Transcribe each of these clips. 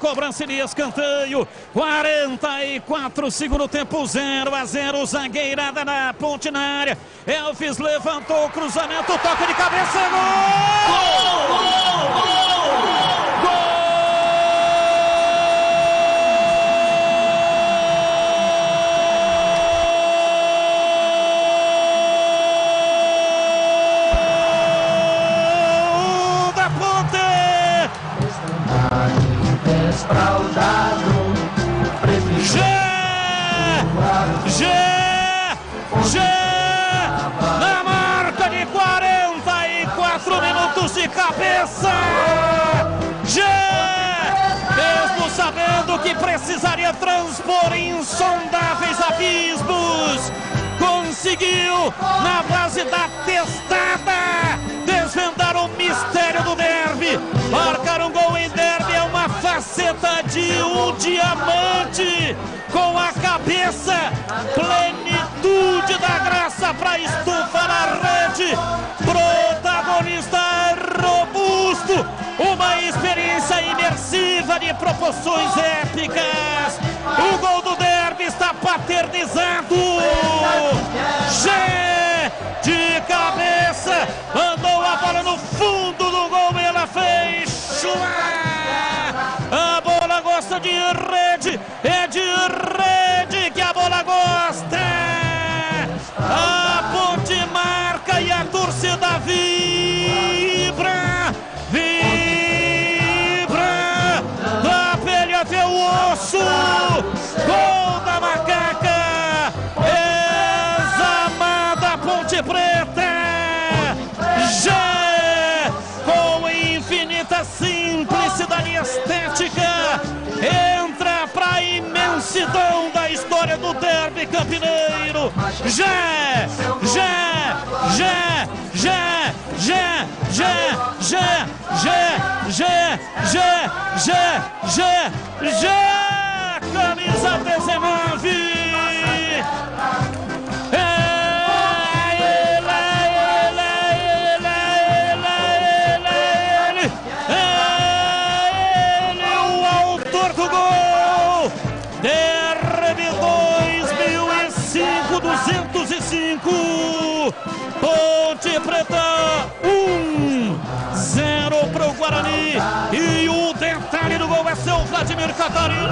cobrança de escanteio. 44, segundo tempo, 0-0. Zagueirada na ponte na área. Elvis levantou o cruzamento, toque de cabeça, gol! Na marca de 44 minutos de cabeça, mesmo sabendo que precisaria transpor insondáveis abismos, conseguiu, na base da testada, desvendar o mistério do derby. Marcar um gol em derby é uma faceta de um diamante, com a cabeça, plenitude da graça para estufar a rede. Protagonista robusto, uma experiência imersiva de proporções épicas. O gol do derby está paternizado. De cabeça, mandou a bola no fundo do gol e ela fez. A bola gosta de rede, é de rede que a bola gosta. A ponte marca e a torcida vibra, da pele até o osso. Gol da Macaca, examada Ponte Preta. Com infinita simplicidade estética, entra para a imensidão da história do derby campineiro. Camisa 19. Derby 2005, 205, Ponte Preta 1-0 para o Guarani. E o detalhe do gol é seu Vladimir Catarino.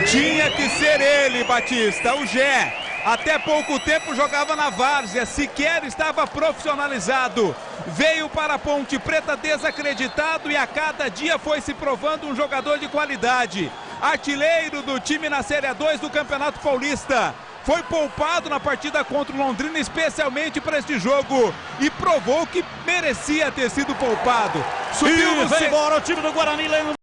Tinha que ser ele, Batista, o Gé. Até pouco tempo jogava na várzea, sequer estava profissionalizado. Veio para a Ponte Preta desacreditado e a cada dia foi se provando um jogador de qualidade. Artilheiro do time na Série A2 do Campeonato Paulista. Foi poupado na partida contra o Londrina especialmente para este jogo e provou que merecia ter sido poupado. Subiu, vai embora o time do Guarani.